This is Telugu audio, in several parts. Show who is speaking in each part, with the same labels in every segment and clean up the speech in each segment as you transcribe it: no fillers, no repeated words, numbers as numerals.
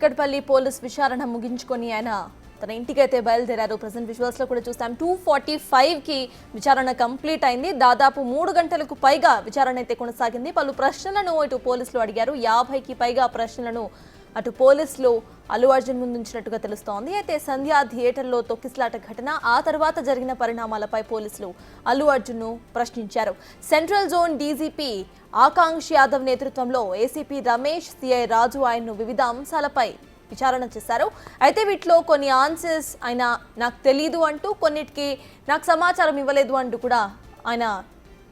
Speaker 1: చిక్కడపల్లి పోలీస్ విచారణ ముగించుకొని ఆయన తన ఇంటికైతే బయలుదేరారు. ప్రెజెంట్ విజువల్స్ లో కూడా చూస్తాం 2:45కి విచారణ కంప్లీట్ అయింది. దాదాపు 3 గంటలకు పైగా విచారణ అయితే కొనసాగింది. పలు ప్రశ్నలను ఇటు పోలీసులు అడిగారు. 50కి పైగా ప్రశ్నలను అటు పోలీసులు అల్లు అర్జున్ ముందు ఉంచినట్టుగా తెలుస్తోంది. అయితే సంధ్యా థియేటర్లో తొక్కిసలాట ఘటన, ఆ తర్వాత జరిగిన పరిణామాలపై పోలీసులు అల్లు అర్జున్ను ప్రశ్నించారు. సెంట్రల్ జోన్ డీజీపీ ఆకాంక్ష్ యాదవ్ నేతృత్వంలో ఏసీపీ రమేష్, సిఐ రాజు ఆయన్ను వివిధ అంశాలపై విచారణ చేశారు. అయితే వీటిలో కొన్ని ఆన్సర్స్ ఆయన నాకు తెలీదు అంటూ, కొన్నిటికి నాకు సమాచారం ఇవ్వలేదు అంటూ కూడా ఆయన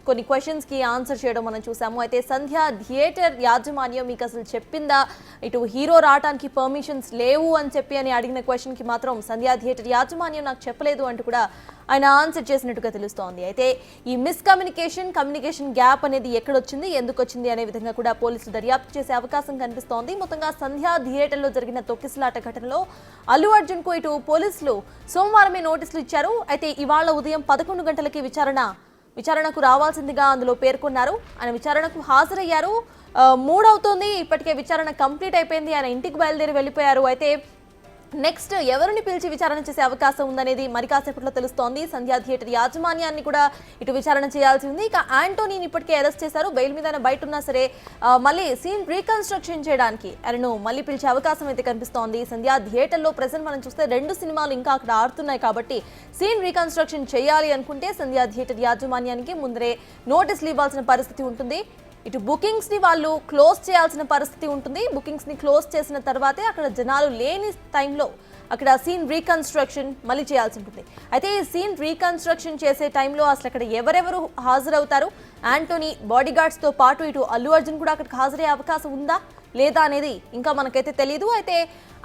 Speaker 1: కొన్ని క్వశ్చన్స్కి ఆన్సర్ చేయడం మనం చూసాము. అయితే సంధ్యా థియేటర్ యాజమాన్యం మీకు అసలు చెప్పిందా, ఇటు హీరో రావడానికి పర్మిషన్స్ లేవు అని అడిగిన క్వశ్చన్కి మాత్రం సంధ్యా థియేటర్ యాజమాన్యం నాకు చెప్పలేదు అంటూ కూడా ఆయన ఆన్సర్ చేసినట్టుగా తెలుస్తోంది. అయితే ఈ కమ్యూనికేషన్ గ్యాప్ అనేది ఎక్కడొచ్చింది, ఎందుకు వచ్చింది అనే విధంగా కూడా పోలీసులు దర్యాప్తు చేసే అవకాశం కనిపిస్తోంది. మొత్తంగా సంధ్యా థియేటర్లో జరిగిన తొక్కిసలాట ఘటనలో అల్లు అర్జున్కు ఇటు పోలీసులు సోమవారమే నోటీసులు ఇచ్చారు. అయితే ఇవాళ ఉదయం 11 గంటలకి విచారణకు రావాల్సిందిగా అందులో పేర్కొన్నారు. ఆయన విచారణకు హాజరయ్యారు. 3 అవుతోంది, ఇప్పటికే విచారణ కంప్లీట్ అయిపోయింది. ఆయన ఇంటికి బయలుదేరి వెళ్ళిపోయారు. అయితే నెక్స్ట్ ఎవరిని పిలిచి విచారణ చేసే అవకాశం ఉందనేది మరి కాసేపట్లో తెలుస్తోంది. సంధ్యా థియేటర్ యాజమాన్యాన్ని కూడా ఇటు విచారణ చేయాల్సి ఉంది. ఇక యాంటోనీని ఇప్పటికే అరెస్ట్ చేశారు. బెయిల్ మీద బయట ఉన్నా సరే మళ్ళీ సీన్ రీకన్స్ట్రక్షన్ చేయడానికి ఆయనను మళ్ళీ పిలిచే అవకాశం అయితే కనిపిస్తోంది. సంధ్యా థియేటర్లో ప్రెజెంట్ మనం చూస్తే 2 సినిమాలు ఇంకా అక్కడ ఆడుతున్నాయి కాబట్టి సీన్ రీకన్స్ట్రక్షన్ చేయాలి అనుకుంటే సంధ్యా థియేటర్ యాజమాన్యానికి ముందరే నోటీసులు ఇవ్వాల్సిన పరిస్థితి ఉంటుంది. ఇటు బుకింగ్స్ ని వాళ్ళు క్లోజ్ చేయాల్సిన పరిస్థితి ఉంటుంది. బుకింగ్స్ ని క్లోజ్ చేసిన తర్వాతే అక్కడ జనాలు లేని టైంలో అక్కడ సీన్ రీకన్స్ట్రక్షన్ మళ్ళీ చేయాల్సి ఉంటుంది. అయితే ఈ సీన్ రీకన్స్ట్రక్షన్ చేసే టైంలో అసలు అక్కడ ఎవరెవరు హాజరవుతారు, యాంటోనీ బాడీ గార్డ్స్ తో పాటు ఇటు అల్లు అర్జున్ కూడా అక్కడికి హాజరయ్యే అవకాశం ఉందా లేదా అనేది ఇంకా మనకైతే తెలియదు. అయితే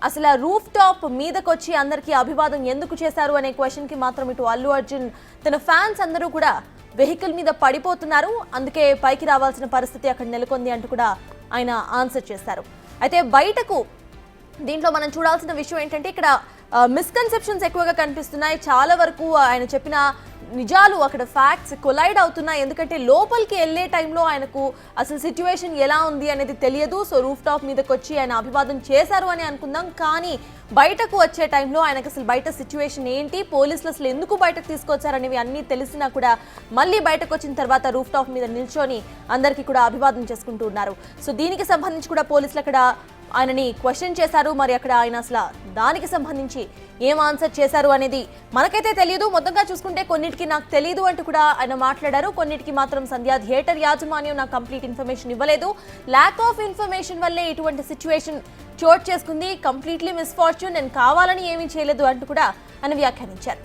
Speaker 1: అసలు రూఫ్ టాప్ మీదకి వచ్చి అందరికీ అభివాదం ఎందుకు చేశారు అనే క్వశ్చన్ కి మాత్రం ఇటు అల్లు అర్జున్ తన ఫ్యాన్స్ అందరూ కూడా వెహికల్ మీద పడిపోతున్నారు, అందుకే పైకి రావాల్సిన పరిస్థితి అక్కడ నెలకొంది అంటూ కూడా ఆయన ఆన్సర్ చేశారు. అయితే బయటకు దీంట్లో మనం చూడాల్సిన విషయం ఏంటంటే ఇక్కడ మిస్కన్సెప్షన్స్ ఎక్కువగా కనిపిస్తున్నాయి. చాలా వరకు ఆయన చెప్పిన నిజాలు అక్కడ ఫ్యాక్ట్స్ కొలైడ్ అవుతున్నాయి. ఎందుకంటే లోపలికి వెళ్ళే టైంలో ఆయనకు అసలు సిచ్యువేషన్ ఎలా ఉంది అనేది తెలియదు. సో రూఫ్ టాప్ మీదకి వచ్చి ఆయన అభివాదం చేశారు అని అనుకుందాం. కానీ బయటకు వచ్చే టైంలో ఆయనకు అసలు బయట సిచ్యువేషన్ ఏంటి, పోలీసులు అసలు ఎందుకు బయటకు తీసుకొచ్చారనేవి అన్నీ తెలిసినా కూడా మళ్ళీ బయటకు వచ్చిన తర్వాత రూఫ్ టాప్ మీద నిల్చొని అందరికీ కూడా అభివాదం చేసుకుంటూ ఉన్నారు. సో దీనికి సంబంధించి కూడా పోలీసులు అక్కడ ఆయనని క్వశ్చన్ చేశారు. మరి అక్కడ ఆయన అసలు దానికి సంబంధించి ఏం ఆన్సర్ చేశారు అనేది మనకైతే తెలియదు. మొత్తంగా చూసుకుంటే కొన్నిటికి నాకు తెలియదు అంటూ కూడా ఆయన మాట్లాడారు. కొన్నిటికి మాత్రం సంధ్యా థియేటర్ యాజమాన్యం నాకు కంప్లీట్ ఇన్ఫర్మేషన్ ఇవ్వలేదు, ల్యాక్ ఆఫ్ ఇన్ఫర్మేషన్ వల్లే ఇటువంటి సిచ్యువేషన్ చోటు చేసుకుంది, కంప్లీట్లీ మిస్ఫార్చ్యూన్, నేను కావాలని ఏమీ చేయలేదు అంటూ కూడా ఆయన వ్యాఖ్యానించారు.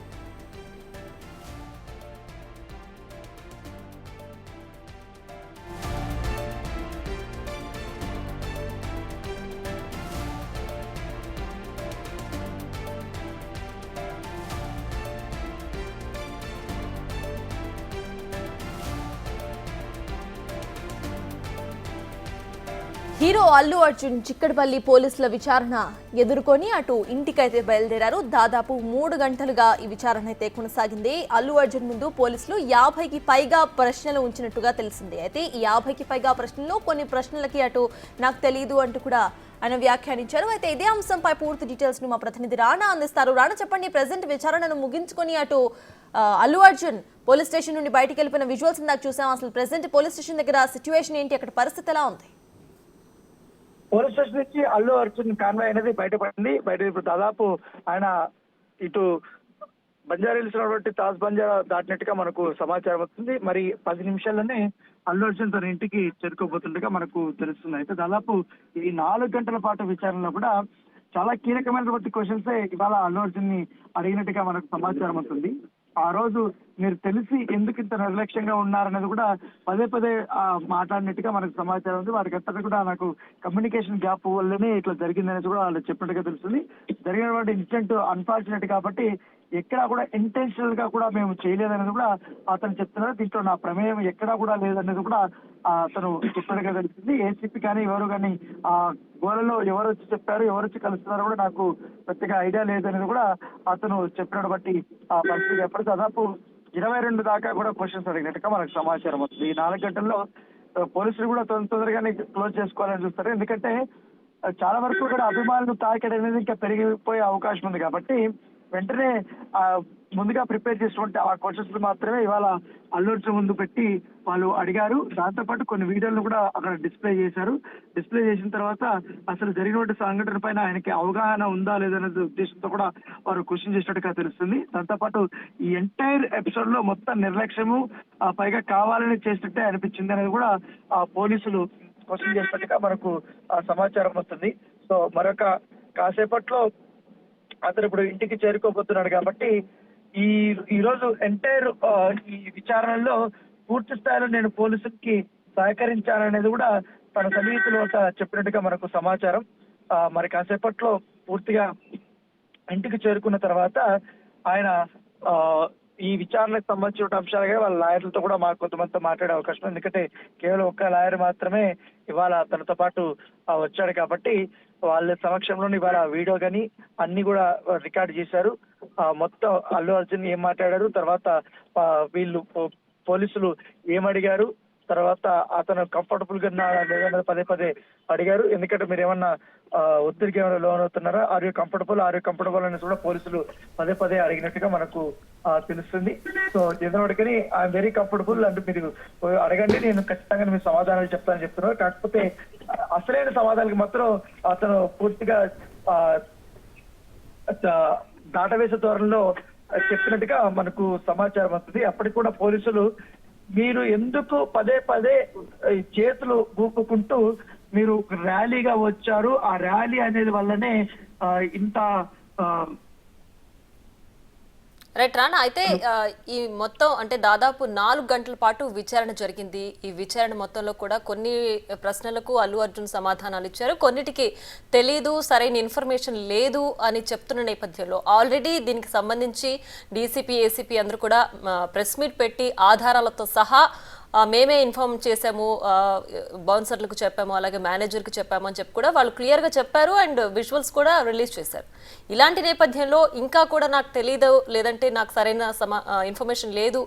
Speaker 1: హీరో అల్లు అర్జున్ చిక్కడపల్లి పోలీసుల విచారణ ఎదుర్కొని అటు ఇంటికైతే బయలుదేరారు. దాదాపు 3 గంటలుగా ఈ విచారణ అయితే కొనసాగింది. అల్లు అర్జున్ ముందు పోలీసులు 50కి పైగా ప్రశ్నలు ఉంచినట్టుగా తెలిసింది. అయితే ఈ 50కి పైగా ప్రశ్నల్లో కొన్ని ప్రశ్నలకి అటు నాకు తెలియదు అంటూ కూడా ఆయన వ్యాఖ్యానించారు. అయితే ఇదే అంశంపై పూర్తి డీటెయిల్స్ ను మా ప్రతినిధి రాణా అందిస్తారు. రాణా, చెప్పండి, ప్రెజెంట్ విచారణను ముగించుకొని అటు అల్లు అర్జున్ పోలీస్ స్టేషన్ నుండి బయటికి వెళ్ళిపోయిన విజువల్స్ ఇందాక చూసాం. అసలు ప్రెజెంట్ పోలీస్ స్టేషన్ దగ్గర సిచ్యువేషన్ ఏంటి, అక్కడ పరిస్థితి ఎలా ఉంది?
Speaker 2: పోలీస్ స్టేషన్ నుంచి అల్లు అర్జున్ కాన్వాయ్ అనేది బయటపడింది. ఇప్పుడు దాదాపు ఆయన ఇటు బంజారాహిల్స్ ఉన్నటువంటి తాజ్ బంజారా దాటినట్టుగా మనకు సమాచారం వస్తుంది. మరి 10 నిమిషాల్లోనే అల్లు అర్జున్ తన ఇంటికి చేరుకోబోతుండగా మనకు తెలుస్తుంది. అయితే దాదాపు ఈ 4 గంటల పాటు విచారణలో కూడా చాలా కీలకమైనటువంటి క్వశ్చన్స్ ఇవాళ అల్లు అర్జున్ ని అడిగినట్టుగా మనకు సమాచారం వస్తుంది. ఆ రోజు మీరు తెలిసి ఎందుకు ఇంత నిర్లక్ష్యంగా ఉన్నారనేది కూడా పదే మాట్లాడినట్టుగా మనకు సమాచారం ఉంది. వారికి అంతా కూడా నాకు కమ్యూనికేషన్ గ్యాప్ వల్లనే ఇట్లా జరిగిందనేది కూడా వాళ్ళు చెప్పినట్టుగా తెలుస్తుంది. జరిగినటువంటి ఇన్సిడెంట్ అన్ఫార్చునేట్ కాబట్టి ఎక్కడా కూడా ఇంటెన్షనల్ గా కూడా మేము చేయలేదనేది కూడా అతను చెప్తున్నారు. దీంట్లో నా ప్రమేయం ఎక్కడా కూడా లేదనేది కూడా అతను చెప్పినట్టుగా తెలిసింది. ఏసీపీ కానీ ఎవరు కానీ ఆ గోలలో ఎవరు వచ్చి చెప్పారు, ఎవరు వచ్చి కలుస్తున్నారో కూడా నాకు పెద్దగా ఐడియా లేదనేది కూడా అతను చెప్పినట్టు బట్టి ఆ పరిస్థితి ఎప్పుడు దాదాపు 22 దాకా కూడా క్వశ్చన్స్ అడిగినట్టుగా మనకు సమాచారం వస్తుంది. ఈ 4 గంటల్లో పోలీసులు కూడా తొందరగానే క్లోజ్ చేసుకోవాలని చూస్తారు. ఎందుకంటే చాలా వరకు కూడా అభిమానులు తాకిడి అనేది ఇంకా పెరిగిపోయే అవకాశం ఉంది కాబట్టి వెంటనే ముందుగా ప్రిపేర్ చేసినటువంటి ఆ క్వశ్చన్స్ మాత్రమే ఇవాళ అల్లు అర్జున్ ముందు పెట్టి వాళ్ళు అడిగారు. దాంతో పాటు కొన్ని వీడియోలను కూడా అక్కడ డిస్ప్లే చేశారు. డిస్ప్లే చేసిన తర్వాత అసలు జరిగినటువంటి సంఘటన పైన ఆయనకి అవగాహన ఉందా లేదనే ఉద్దేశంతో కూడా వారు క్వశ్చన్ చేసినట్టుగా తెలుస్తుంది. దాంతో పాటు ఈ ఎంటైర్ ఎపిసోడ్ లో మొత్తం నిర్లక్ష్యము పైగా కావాలని చేసినట్టే అనిపించింది అనేది కూడా పోలీసులు క్వశ్చన్ చేసినట్టుగా మనకు సమాచారం వస్తుంది. సో మరొక కాసేపట్లో అతను ఇప్పుడు ఇంటికి చేరుకోబోతున్నాడు కాబట్టి ఈ రోజు ఎంటైర్ ఈ విచారణలో పూర్తి స్థాయిలో నేను పోలీసులకి సహకరించాననేది కూడా తన సన్నిహితులు చెప్పినట్టుగా మనకు సమాచారం. మరి కాసేపట్లో పూర్తిగా ఇంటికి చేరుకున్న తర్వాత ఆయన ఈ విచారణకు సంబంధించిన అంశాలుగా వాళ్ళ లాయర్లతో కూడా మాకు కొంతమందితో మాట్లాడే అవకాశం, ఎందుకంటే కేవలం ఒక్క లాయర్ మాత్రమే ఇవాళ తనతో పాటు వచ్చాడు కాబట్టి వాళ్ళ సమక్షంలోని ఇవాళ వీడియో కానీ అన్ని కూడా రికార్డ్ చేశారు. మొత్తం అల్లు అర్జున్ ఏం మాట్లాడారు, తర్వాత వీళ్ళు పోలీసులు ఏమడిగారు, తర్వాత అతను కంఫర్టబుల్ గా లేదన్నది పదే పదే అడిగారు. ఎందుకంటే మీరు ఏమన్నా ఒత్తిడికి ఏమైనా లోన్ అవుతున్నారా, ఆర్ యూ కంఫర్టబుల్ అనేది కూడా పోలీసులు పదే పదే అడిగినట్టుగా మనకు తెలుస్తుంది. సో ఎందుకంటే ఐఎమ్ వెరీ కంఫర్టబుల్ అంటే మీరు అడగండి, నేను ఖచ్చితంగా మీ సమాధానాలు చెప్తానని చెప్తున్నారు. కాకపోతే అసలైన సమాధానాలకు మాత్రం అతను పూర్తిగా దాటవేసే ధోరణిలో చెప్పినట్టుగా మనకు సమాచారం వస్తుంది. అప్పటికి కూడా పోలీసులు మీరు ఎందుకు పదే పదే చేతులు ఊపుకుంటూ మీరు ర్యాలీగా వచ్చారు, ఆ ర్యాలీ అనేది వల్లనే ఇంత
Speaker 3: రైట్ రానా, అయితే ఈ మొత్తం అంటే దాదాపు 4 గంటల పాటు విచారణ జరిగింది. ఈ విచారణ మొత్తంలో కూడా కొన్ని ప్రశ్నలకు అల్లు అర్జున్ సమాధానాలు ఇచ్చారు, కొన్నిటికి తెలీదు, సరైన ఇన్ఫర్మేషన్ లేదు అని చెప్తున్న నేపథ్యంలో ఆల్రెడీ దీనికి సంబంధించి డీసీపీ ఏసీపీ అందరూ కూడా ప్రెస్ మీట్ పెట్టి ఆధారాలతో సహా మేమే ఇన్ఫార్మ్ చేసాము, బౌన్సర్లకు చెప్పాము, అలాగే మేనేజర్కి చెప్పాము అని చెప్పి కూడా వాళ్ళు క్లియర్గా చెప్పారు అండ్ విజువల్స్ కూడా రిలీజ్ చేశారు. ఇలాంటి నేపథ్యంలో ఇంకా కూడా నాకు తెలీదు లేదంటే నాకు సరైన ఇన్ఫర్మేషన్ లేదు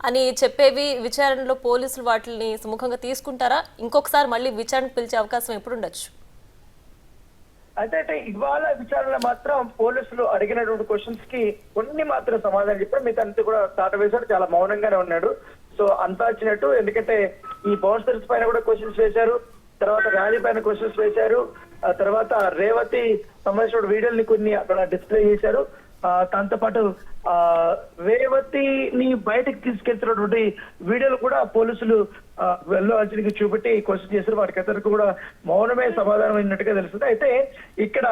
Speaker 3: అని చెప్పేవి విచారణలో పోలీసులు వాటిని సుముఖంగా తీసుకుంటారా? ఇంకొకసారి మళ్ళీ విచారణకు పిలిచే అవకాశం ఎప్పుడు ఉండొచ్చు?
Speaker 2: అయితే ఇవాళ విచారణలో మాత్రం పోలీసులు అడిగినటువంటి క్వశ్చన్స్ కి కొన్ని మాత్రం సమాధానం చెప్పారు, మిగతా అంతా కూడా దాటవేశాడు, చాలా మౌనంగానే ఉన్నాడు. సో అంతా వచ్చినట్టు, ఎందుకంటే ఈ బౌన్సర్స్ పైన కూడా క్వశ్చన్స్ వేశారు, తర్వాత ర్యాలీ పైన క్వశ్చన్స్ వేశారు, తర్వాత రేవతి సంబంధించిన వీడియోని కొన్ని అక్కడ డిస్ప్లే చేశారు. దాంతో పాటు రేవతిని బయటకు తీసుకెళ్తున్నటువంటి వీడియోలు కూడా పోలీసులు అల్లు అర్జున్కి చూపెట్టి క్వశ్చన్ చేశారు. వాటికి అందరికీ కూడా మౌనమే సమాధానం అయినట్టుగా తెలుస్తుంది. అయితే ఇక్కడ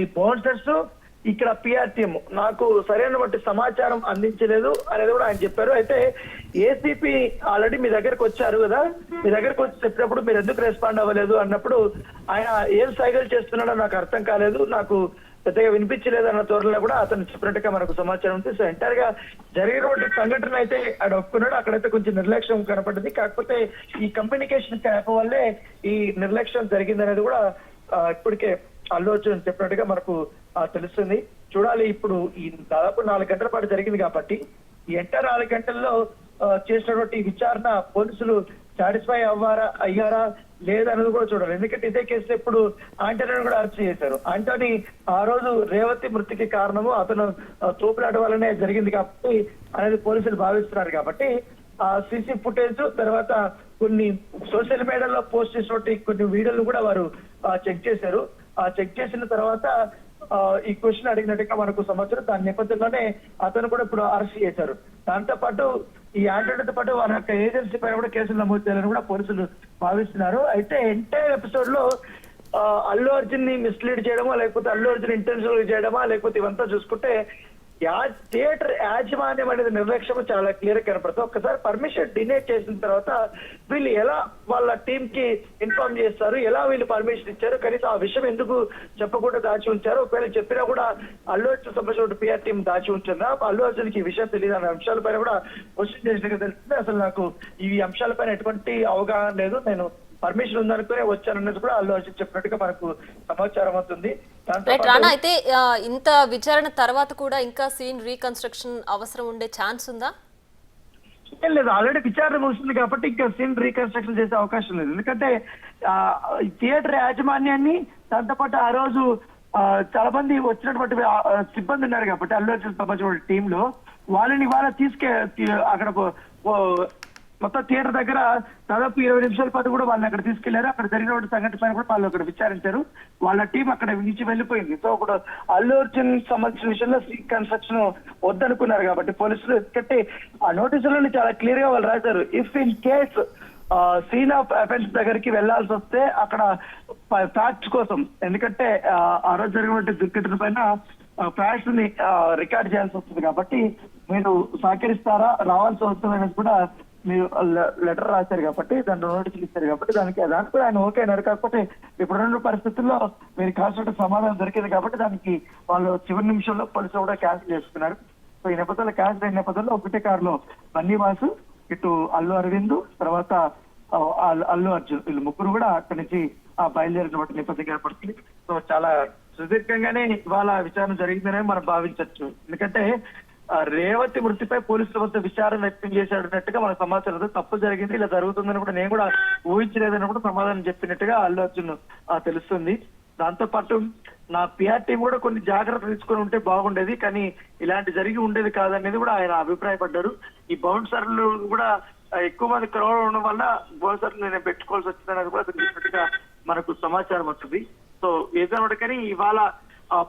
Speaker 2: ఈ బౌన్సర్స్ ఇక్కడ పిఆర్టీఎం నాకు సరైనటువంటి సమాచారం అందించలేదు అనేది కూడా ఆయన చెప్పారు. అయితే ఏసీపీ ఆల్రెడీ మీ దగ్గరకు వచ్చారు కదా, మీ దగ్గరకు వచ్చి చెప్పినప్పుడు మీరు ఎందుకు రెస్పాండ్ అవ్వలేదు అన్నప్పుడు ఆయన ఏం సైకిల్ చేస్తున్నాడో నాకు అర్థం కాలేదు, నాకు పెద్దగా వినిపించలేదు అన్న ధోరణిలో కూడా అతను చెప్పినట్టుగా మనకు సమాచారం ఉంది. సో ఎంటైర్ గా జరిగినటువంటి సంఘటన అయితే ఆయన ఒప్పుకున్నాడు, అక్కడైతే కొంచెం నిర్లక్ష్యం కనపడింది. కాకపోతే ఈ కమ్యూనికేషన్ గ్యాప్ వల్లే ఈ నిర్లక్ష్యం జరిగింది అనేది కూడా ఇప్పటికే అల్లు అర్జున్ చెప్పినట్టుగా మనకు తెలుస్తుంది. చూడాలి, ఇప్పుడు ఈ దాదాపు 4 గంటల పాటు జరిగింది కాబట్టి ఈ ఎంటర్ 4 గంటల్లో చేసినటువంటి విచారణ పోలీసులు సాటిస్ఫై అయ్యారా లేదన్నది కూడా చూడాలి. ఎందుకంటే ఇదే కేసులో ఇప్పుడు ఆంటోనీని కూడా అరెస్ట్ చేశారు. ఆంటోనీ ఆ రోజు రేవతి మృతికి కారణము అతను తోపులాట వల్లనే జరిగింది కాబట్టి అనేది పోలీసులు భావిస్తున్నారు. కాబట్టి ఆ సీసీ ఫుటేజ్ తర్వాత కొన్ని సోషల్ మీడియాలో పోస్ట్ చేసినటువంటి కొన్ని వీడియోలు కూడా వారు చెక్ చేశారు. చెక్ చేసిన తర్వాత ఈ క్వశ్చన్ అడిగినట్టుగా మనకు సమాచారం. దాని నేపథ్యంలోనే అతను కూడా ఇప్పుడు అరెస్ట్ చేశారు. దాంతో పాటు ఈ ఆంటోనీతో పాటు వారి యొక్క ఏజెన్సీ పైన కూడా కేసులు నమోదు చేయాలని కూడా పోలీసులు భావిస్తున్నారు. అయితే ఎంటైర్ ఎపిసోడ్ లో అల్లు అర్జున్ ని మిస్లీడ్ చేయడమా, లేకపోతే అల్లు అర్జున్ ఇంటెన్షనల్ చేయడమా, లేకపోతే ఇవంతా చూసుకుంటే థియేటర్ యాజమాన్యం అనేది నిర్లక్ష్యం చాలా క్లియర్ కనపడుతుంది. ఒక్కసారి పర్మిషన్ డినే చేసిన తర్వాత వీళ్ళు ఎలా వాళ్ళ టీమ్ కి ఇన్ఫార్మ్ చేస్తారు, ఎలా వీళ్ళు పర్మిషన్ ఇచ్చారు, కనీసం ఆ విషయం ఎందుకు చెప్పకుండా దాచి ఉంచారు, ఒకవేళ చెప్పినా కూడా అల్లు అర్జున్ సంబంధించిన పిఆర్ టీం దాచి ఉంటుందా, అల్లు అర్జున్కి ఈ విషయం తెలియదు అనే అంశాలపైన కూడా క్వశ్చన్ చేసినట్టుగా తెలుస్తుంది. అసలు నాకు ఈ అంశాలపైన ఎటువంటి అవగాహన లేదు, నేను పర్మిషన్ ఉందనుకునే వచ్చానన్నది కూడా అల్లు అర్జున్ చెప్పినట్టుగా మనకు సమాచారం అవుతుంది.
Speaker 3: రానా, అయితే ఇంత విచారణ తర్వాత కూడా ఇంకా సీన్ రీకన్స్ట్రక్షన్ అవసరం ఉండే ఛాన్స్ ఉందా?
Speaker 2: ఏం లేదు, ఆల్రెడీ విచారణ ముగిసింది కాబట్టి ఇంకా సీన్ రీకన్స్ట్రక్షన్ చేసే అవకాశం లేదు. ఎందుకంటే థియేటర్ యాజమాన్యాన్ని దాంతోపాటు ఆ రోజు చాలా మంది వచ్చినటువంటి సిబ్బంది ఉన్నారు కాబట్టి అల్లు అర్జున్ సంబంధించిన టీమ్ లో వాళ్ళని వాళ్ళ అక్కడ మొత్తం థియేటర్ దగ్గర దాదాపు 20 నిమిషాల పాటు కూడా వాళ్ళని అక్కడ తీసుకెళ్లారు. అక్కడ జరిగిన సంఘటన పైన కూడా వాళ్ళు అక్కడ విచారించారు. వాళ్ళ టీం అక్కడ నుంచి వెళ్ళిపోయింది. సో అక్కడ అల్లు అర్జున్ సంబంధించిన విషయంలో కన్స్ట్రక్షన్ వద్దనుకున్నారు కాబట్టి పోలీసులు, ఎందుకంటే ఆ నోటీసులను చాలా క్లియర్ గా వాళ్ళు రాశారు. If in case scene of offence దగ్గరికి వెళ్లాల్సి వస్తే అక్కడ ఫ్యాక్ట్స్ కోసం, ఎందుకంటే ఆ రోజు జరిగిన దుర్ఘటన పైన ఫ్యాక్ట్స్ ని రికార్డ్ చేయాల్సి వస్తుంది కాబట్టి మీరు సహకరిస్తారా, రావాల్సి వస్తుందనేది కూడా మీరు లెటర్ రాశారు కాబట్టి దాంట్లో నోటీసులు ఇస్తారు కాబట్టి దానికి కూడా ఆయన ఓకే అన్నారు. కాకపోతే ఇప్పుడున్న పరిస్థితుల్లో మీరు కాల్సిన సమాధానం దొరికింది కాబట్టి దానికి వాళ్ళు చివరి నిమిషంలో పోలీసులు కూడా క్యాన్సిల్ చేసుకున్నారు. సో ఈ నేపథ్యంలో క్యాన్సిల్ అయిన నేపథ్యంలో ఒకటే కారులో బన్నీవాసు, ఇటు అల్లు అరవింద్, తర్వాత అల్లు అర్జున్, వీళ్ళు ముగ్గురు కూడా అక్కడి నుంచి బయలుదేరినటువంటి నేపథ్యం ఏర్పడుతుంది. సో చాలా సుదీర్ఘంగానే ఇవాళ విచారణ జరిగిందనే మనం భావించవచ్చు. ఎందుకంటే రేవతి మృతిపై పోలీసుల వద్ద విచారణ వ్యక్తం చేశాడన్నట్టుగా మనకు సమాచారం. తప్పు జరిగింది, ఇలా జరుగుతుందని కూడా నేను కూడా ఊహించలేదని కూడా సమాధానం చెప్పినట్టుగా అల్లు అర్జున్ తెలుస్తుంది. దాంతో పాటు నా పిఆర్ టీం కూడా కొన్ని జాగ్రత్తలు తీసుకొని ఉంటే బాగుండేది, కానీ ఇలాంటి జరిగి ఉండేది కాదనేది కూడా ఆయన అభిప్రాయపడ్డారు. ఈ బౌన్సర్లు కూడా ఎక్కువ మంది క్రౌడ్ ఉండడం వల్ల బౌన్సర్లు నేను పెట్టుకోవాల్సి వచ్చిందనేది కూడా తెలిసినట్టుగా మనకు సమాచారం వస్తుంది. సో ఏదైనా కానీ ఇవాళ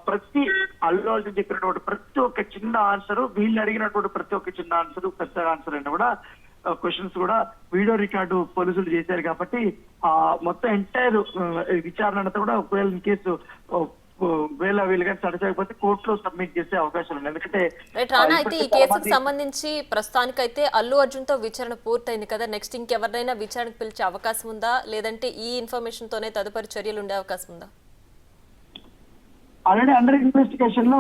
Speaker 2: ప్రతి అల్లు అర్జున్ చెప్పినటువంటి ప్రతి ఒక్క చిన్న ఆన్సర్, వీళ్ళు అడిగినటువంటి ప్రతి ఒక్క చిన్న ఆన్సర్ పెద్ద ఆన్సర్ అయినా కూడా క్వశ్చన్స్ కూడా వీడియో రికార్డు పోలీసులు చేశారు కాబట్టి మొత్తం ఎంటైర్ విచారణ అంతా కూడా ఒకవేళ ఇన్ కేసు వీళ్ళు కానీ సడచకపోతే కోర్టులో సబ్మిట్ చేసే అవకాశం ఉంది. ఎందుకంటే
Speaker 3: అయితే ఈ కేసుకు సంబంధించి ప్రస్తుతానికైతే అల్లు అర్జున్ తో విచారణ పూర్తయింది కదా, నెక్స్ట్ ఇంకెవరినైనా విచారణకు పిలిచే అవకాశం ఉందా, లేదంటే ఈ ఇన్ఫర్మేషన్ తోనే తదుపరి చర్యలు ఉండే అవకాశం ఉందా?
Speaker 2: ఆల్రెడీ అండర్ ఇన్వెస్టిగేషన్ లో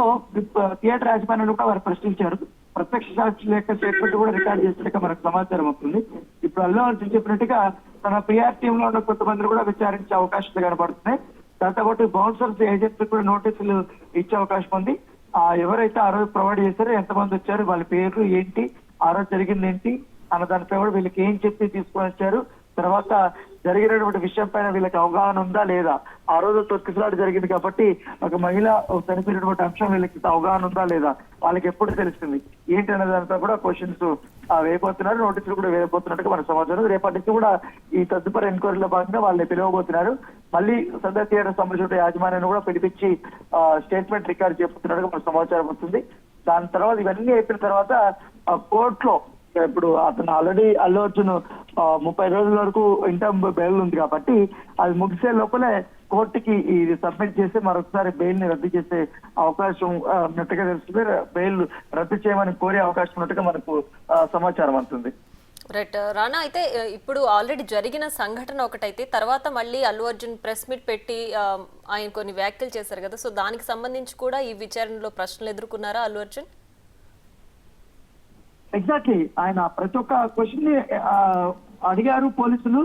Speaker 2: థియేటర్ యాజమాన్యాన్ని కూడా వారు ప్రశ్నించారు. ప్రత్యక్ష సాక్షుల యొక్క స్టేట్మెంట్ కూడా రికార్డ్ చేసినట్టుగా మనకు సమాచారం అవుతుంది. ఇప్పుడు అల్లు అర్జున్ చెప్పినట్టుగా తన పిఆర్ టీమ్ లో ఉన్న కొంతమందిని కూడా విచారించే అవకాశాలు కనబడుతున్నాయి. దాంతోపాటు బౌన్సర్స్ ఏజెంట్స్ కూడా నోటీసులు ఇచ్చే అవకాశం ఉంది. ఎవరైతే ఆ రోజు ప్రొవైడ్ చేశారో, ఎంతమంది వచ్చారు, వాళ్ళ పేర్లు ఏంటి, ఆ రోజు జరిగింది ఏంటి అన్న దానిపై కూడా వీళ్ళకి ఏం చెప్పి తీసుకొని వచ్చారు, తర్వాత జరిగినటువంటి విషయం పైన వీళ్ళకి అవగాహన ఉందా లేదా, ఆ రోజు తొక్కిసలాట జరిగింది కాబట్టి ఒక మహిళ చనిపోయినటువంటి అంశం వీళ్ళకి అవగాహన ఉందా లేదా, వాళ్ళకి ఎప్పుడు తెలుస్తుంది ఏంటి అనే దానిపై కూడా క్వశ్చన్స్ వేయబోతున్నారు. నోటీసులు కూడా వేయబోతున్నట్టుగా మన సమాచారం. రేపటి నుంచి కూడా ఈ తదుపరి ఎంక్వైరీలో భాగంగా వాళ్ళని పిలవబోతున్నారు. మళ్ళీ సందర్ థియేటర్ సంబంధించిన యాజమాన్యాన్ని కూడా పిలిపించి స్టేట్మెంట్ రికార్డ్ చేస్తున్నట్టుగా మన సమాచారం వస్తుంది. దాని తర్వాత ఇవన్నీ అయిపోయిన తర్వాత కోర్టులో ఇప్పుడు అతను ఆల్రెడీ అల్లు అర్జున్ 30 రోజుల వరకు ఇంటర్మ్ బెయిల్ ఉంది కాబట్టి అది ముగిసే లోపలే కోర్టుకి ఇది సబ్మిట్ చేసి మరొకసారి బెయిల్ ని రద్దు చేసే అవకాశం ఉన్నట్టుగా తెలుస్తుంది. బెయిల్ రద్దు చేయమని కోరే అవకాశం ఉన్నట్టుగా మనకు సమాచారం అవుతుంది.
Speaker 3: రైట్ రానా, అయితే ఇప్పుడు ఆల్రెడీ జరిగిన సంఘటన ఒకటైతే తర్వాత మళ్ళీ అల్లు అర్జున్ ప్రెస్ మీట్ పెట్టి ఆయన కొన్ని వ్యాఖ్యలు చేశారు కదా, సో దానికి సంబంధించి కూడా ఈ విచారణలో ప్రశ్నలు ఎదుర్కొన్నారా అల్లు అర్జున్?
Speaker 2: ఎగ్జాక్ట్లీ, ఆయన ప్రతి ఒక్క క్వశ్చన్ ని అడిగారు పోలీసులు.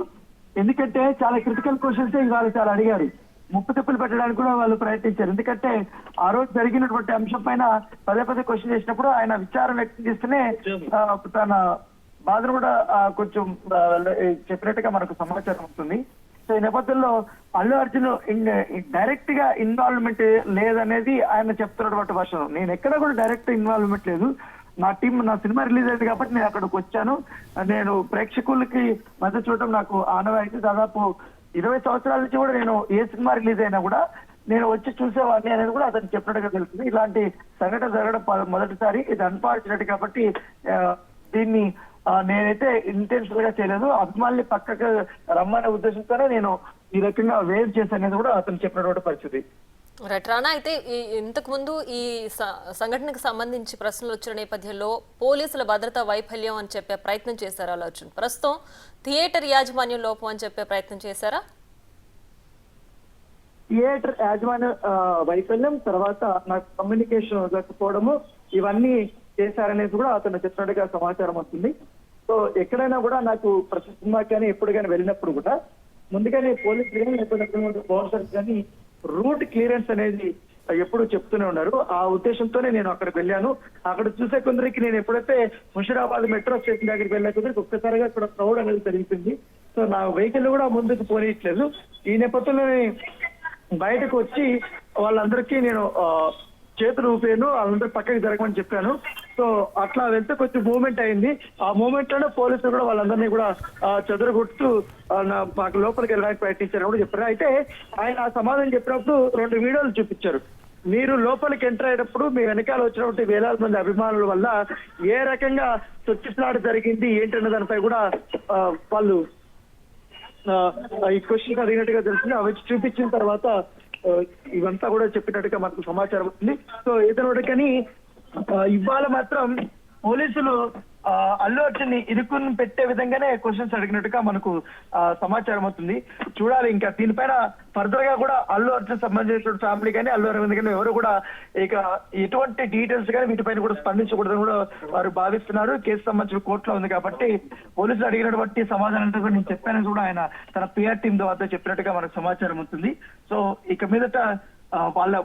Speaker 2: ఎందుకంటే చాలా క్రిటికల్ క్వశ్చన్స్ ఇవాళ చాలా అడిగారు. ముప్పు తిప్పులు పెట్టడానికి కూడా వాళ్ళు ప్రయత్నించారు. ఎందుకంటే ఆ రోజు జరిగినటువంటి అంశం పైన పదే క్వశ్చన్ చేసినప్పుడు ఆయన విచారణ వ్యక్తం చేస్తేనే తన బాధను కూడా కొంచెం చెప్పినట్టుగా మనకు సమాచారం ఉంటుంది. సో ఈ నేపథ్యంలో అల్లు అర్జున్ డైరెక్ట్ గా ఇన్వాల్వ్మెంట్ లేదనేది ఆయన చెప్తున్నటువంటి వర్షం. నేను ఎక్కడ కూడా డైరెక్ట్ ఇన్వాల్వ్మెంట్ లేదు, నా సినిమా రిలీజ్ అయింది కాబట్టి నేను అక్కడికి వచ్చాను, నేను ప్రేక్షకులకి మద్దతు చూడటం నాకు ఆనవాయితీ. దాదాపు 20 సంవత్సరాల నుంచి కూడా నేను ఏ సినిమా రిలీజ్ అయినా కూడా నేను వచ్చి చూసేవాడిని అనేది కూడా అతను చెప్పినట్టుగా తెలుస్తుంది. ఇలాంటి సంఘటన జరగడం మొదటిసారి, ఇది అన్ఫార్చునేట్ కాబట్టి దీన్ని నేనైతే ఇంటెన్షన్ గా చేయలేదు, అభిమానుల్ని పక్కకు రమ్మనే ఉద్దేశంతోనే నేను ఈ రకంగా వేవ్ చేశాననేది కూడా అతను చెప్పినటువంటి పరిస్థితి.
Speaker 3: రైట్ రానా, అయితే ఇంతకు ముందు ఈ సంఘటనకు సంబంధించి ప్రశ్నలు వచ్చిన నేపథ్యంలో పోలీసుల భద్రతా వైఫల్యం అని చెప్పే ప్రయత్నం చేశారు అల్లు అర్జున్. ప్రస్తుతం థియేటర్ యాజమాన్యం లోపం అని చెప్పే ప్రయత్నం చేశారా?
Speaker 2: థియేటర్ యాజమాన్య వైఫల్యం, తర్వాత నాకు కమ్యూనికేషన్ దక్కపోవడము, ఇవన్నీ చేశారనేది కూడా అతను చెప్పినట్టుగా సమాచారం వస్తుంది. సో ఎక్కడైనా కూడా నాకు ప్రతి సినిమాకి కానీ ఎప్పుడు కానీ వెళ్ళినప్పుడు కూడా ముందుగానే పోలీసులు కానీ లేకపోతే బౌన్సర్స్ కానీ రూట్ క్లియరెన్స్ అనేది ఎప్పుడు చెప్తూనే ఉన్నారు. ఆ ఉద్దేశంతోనే నేను అక్కడికి వెళ్ళాను. అక్కడ చూసే కొందరికి నేను ఎప్పుడైతే ముషిరాబాద్ మెట్రో స్టేషన్ దగ్గరికి వెళ్ళే కొందరికి ఒక్కసారిగా ఇక్కడ క్రౌడ్ అనేది పెరిగిపోయింది. సో నా వెహికల్ కూడా ముందుకు పోనీయట్లేదు. ఈ నేపథ్యంలో బయటకు వచ్చి వాళ్ళందరికీ నేను చేతులు ఊపాను, వాళ్ళందరూ పక్కకి జరగమని చెప్పాను. సో అట్లా వెళ్తే కొంచెం మూవ్మెంట్ అయింది. ఆ మూవ్మెంట్ లోనే పోలీసులు కూడా వాళ్ళందరినీ కూడా చెదరగొడుతూ మాకు లోపలికి వెళ్ళడానికి ప్రయత్నించారని కూడా చెప్పారు. అయితే ఆయన ఆ సమాధానం చెప్పినప్పుడు 2 వీడియోలు చూపించారు. మీరు లోపలికి ఎంటర్ అయ్యేటప్పుడు మీ వెనకాల వచ్చినటువంటి వేలాది మంది అభిమానుల వల్ల ఏ రకంగా తొక్కిసలాట జరిగింది ఏంటన్న దానిపై కూడా వాళ్ళు ఈ క్వశ్చన్ అడిగినట్టుగా తెలిసింది. అవి చూపించిన తర్వాత ఇవంతా కూడా చెప్పినట్టుగా మనకు సమాచారం ఉంది. సో ఏదైనా కానీ ఇవాళ మాత్రం పోలీసులు అల్లు అర్జున్ ఇరుకుని పెట్టే విధంగానే క్వశ్చన్స్ అడిగినట్టుగా మనకు సమాచారం అవుతుంది. చూడాలి ఇంకా దీనిపైన ఫర్దర్ గా కూడా అల్లు అర్జున్ సంబంధించిన ఫ్యామిలీ కానీ అల్లు అరవింద్ కానీ ఎవరు కూడా ఇక ఎటువంటి డీటెయిల్స్ కానీ వీటిపైన కూడా స్పందించకూడదని కూడా వారు భావిస్తున్నారు. కేసు సంబంధించిన కోర్టులో ఉంది కాబట్టి పోలీసులు అడిగినటువంటి సమాధానంతో కూడా నేను చెప్పానని కూడా ఆయన తన పిఆర్ టీం ద్వారా చెప్పినట్టుగా మనకు సమాచారం అవుతుంది. సో ఇక మీదట వాళ్ళ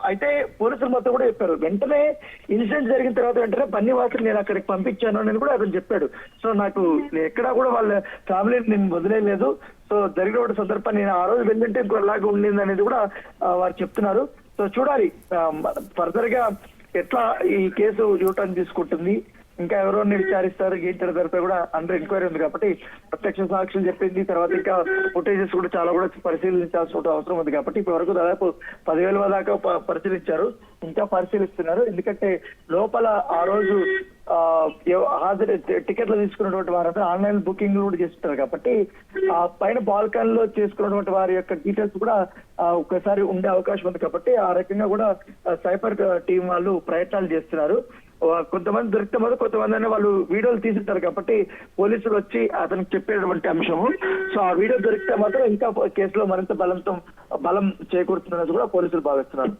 Speaker 2: అయితే పోలీసులు మొత్తం కూడా చెప్పారు. వెంటనే ఇన్సిడెంట్ జరిగిన తర్వాత వెంటనే బన్నీవాసుని నేను అక్కడికి పంపించాను అని కూడా అతను చెప్పాడు. సో నాకు ఎక్కడా కూడా వాళ్ళ ఫ్యామిలీని నేను వదిలేదు. సో జరిగిన సందర్భాన్ని నేను ఆ రోజు వెళ్ళింటే ఇంకోలాగా ఉండింది అనేది కూడా వారు చెప్తున్నారు. సో చూడాలి ఫర్దర్ గా ఎట్లా ఈ కేసు యూటర్న్ తీసుకుంటుంది, ఇంకా ఎవరోని విచారిస్తారు ఏంటి దానిపై కూడా అండర్ ఎంక్వైరీ ఉంది కాబట్టి ప్రత్యక్ష సాక్షులు చెప్పింది తర్వాత ఇంకా ఫుటేజెస్ కూడా చాలా కూడా పరిశీలించాల్సిన అవసరం ఉంది కాబట్టి ఇప్పటి వరకు దాదాపు 10,000 దాకా పరిశీలించారు, ఇంకా పరిశీలిస్తున్నారు. ఎందుకంటే లోపల ఆ రోజు హాజరు టికెట్లు తీసుకున్నటువంటి వారంతా ఆన్లైన్ బుకింగ్ కూడా చేస్తుంటారు కాబట్టి ఆ పైన బాల్కన్ లో చేసుకున్నటువంటి వారి యొక్క డీటెయిల్స్ కూడా ఒక్కసారి ఉండే అవకాశం ఉంది కాబట్టి ఆ రకంగా కూడా సైబర్ టీం వాళ్ళు ప్రయత్నాలు చేస్తున్నారు. కొంతమంది దొరికితే మాత్రం కొంతమంది అనే వాళ్ళు వీడియోలు తీసుంటారు కాబట్టి పోలీసులు వచ్చి అతనికి చెప్పేటువంటి అంశము. సో ఆ వీడియో దొరికితే మాత్రం ఇంకా కేసులో మరింత బలం చేకూరుతున్నది కూడా పోలీసులు భావిస్తున్నారు.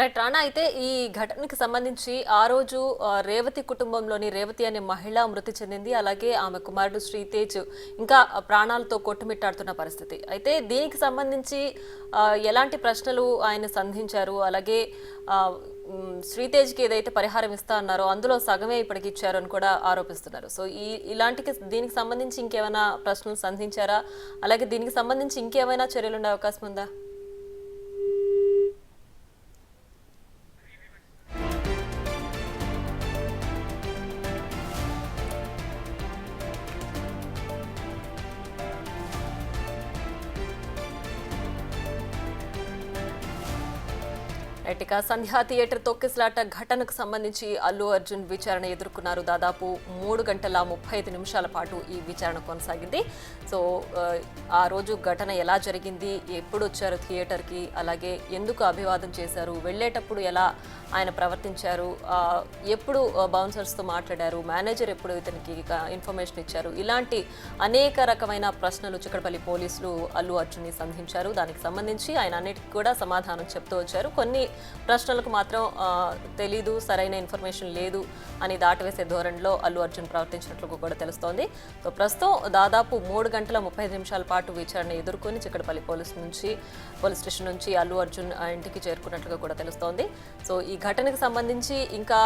Speaker 3: రైట్ రాణా, అయితే ఈ ఘటనకి సంబంధించి ఆ రోజు రేవతి కుటుంబంలోని రేవతి అనే మహిళ మృతి చెందింది. అలాగే ఆమె కుమారుడు శ్రీతేజ్ ఇంకా ప్రాణాలతో కొట్టుమిట్టాడుతున్న పరిస్థితి. అయితే దీనికి సంబంధించి ఎలాంటి ప్రశ్నలు ఆయన సంధించారు, అలాగే శ్రీతేజ్కి ఏదైతే పరిహారం ఇస్తా అన్నారో అందులో సగమే ఇప్పటికి ఇచ్చారు అని కూడా ఆరోపిస్తున్నారు. సో దీనికి సంబంధించి ఇంకేమైనా ప్రశ్నలు సంధించారా, అలాగే దీనికి సంబంధించి ఇంకేమైనా చర్యలు ఉండే అవకాశం ఉందా? ఇక సంధ్యా థియేటర్ తొక్కిసలాట ఘటనకు సంబంధించి అల్లు అర్జున్ విచారణ ఎదుర్కొన్నారు. దాదాపు 3 గంటల 35 నిమిషాల పాటు ఈ విచారణ కొనసాగింది. సో ఆ రోజు ఘటన ఎలా జరిగింది, ఎప్పుడు వచ్చారు థియేటర్కి, అలాగే ఎందుకు అభివాదం చేశారు, వెళ్ళేటప్పుడు ఎలా ఆయన ప్రవర్తించారు, ఎప్పుడు బౌన్సర్స్తో మాట్లాడారు, మేనేజర్ ఎప్పుడు ఇతనికి ఇన్ఫర్మేషన్ ఇచ్చారు, ఇలాంటి అనేక రకమైన ప్రశ్నలు చిక్కడపల్లి పోలీసులు అల్లు అర్జున్ని సంధించారు. దానికి సంబంధించి ఆయన అన్నిటికీ కూడా సమాధానం చెప్తూ వచ్చారు. కొన్ని ప్రశ్నలకు మాత్రం తెలీదు, సరైన ఇన్ఫర్మేషన్ లేదు అని దాటవేసే ధోరణిలో అల్లు అర్జున్ ప్రవర్తించినట్లు కూడా తెలుస్తోంది. సో ప్రస్తుతం దాదాపు 3 గంటల 35 నిమిషాల పాటు విచారణ ఎదుర్కొని చిక్కడపల్లి పోలీస్ స్టేషన్ నుంచి అల్లు అర్జున్ ఇంటికి చేరుకున్నట్లుగా కూడా తెలుస్తోంది. సో ఈ ఘటనకు సంబంధించి ఇంకా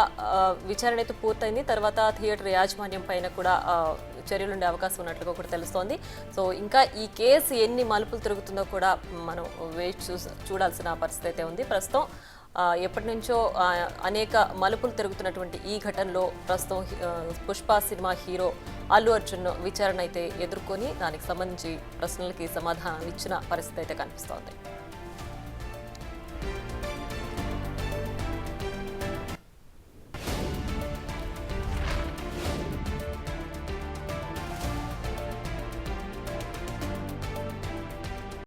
Speaker 3: విచారణ అయితే పూర్తయింది. తర్వాత థియేటర్ యాజమాన్యం పైన కూడా చర్యలు ఉండే అవకాశం ఉన్నట్లుగా కూడా తెలుస్తోంది. సో ఇంకా ఈ కేసు ఎన్ని మలుపులు తిరుగుతుందో కూడా మనం చూడాల్సిన పరిస్థితి అయితే ఉంది. ప్రస్తుతం ఎప్పటి నుంచో అనేక మలుపులు తిరుగుతున్నటువంటి ఈ ఘటనలో ప్రస్తుతం పుష్ప సినిమా హీరో అల్లు అర్జున్ విచారణ అయితే ఎదుర్కొని దానికి సంబంధించి ప్రశ్నలకి సమాధానం ఇచ్చిన పరిస్థితి అయితే కనిపిస్తోంది.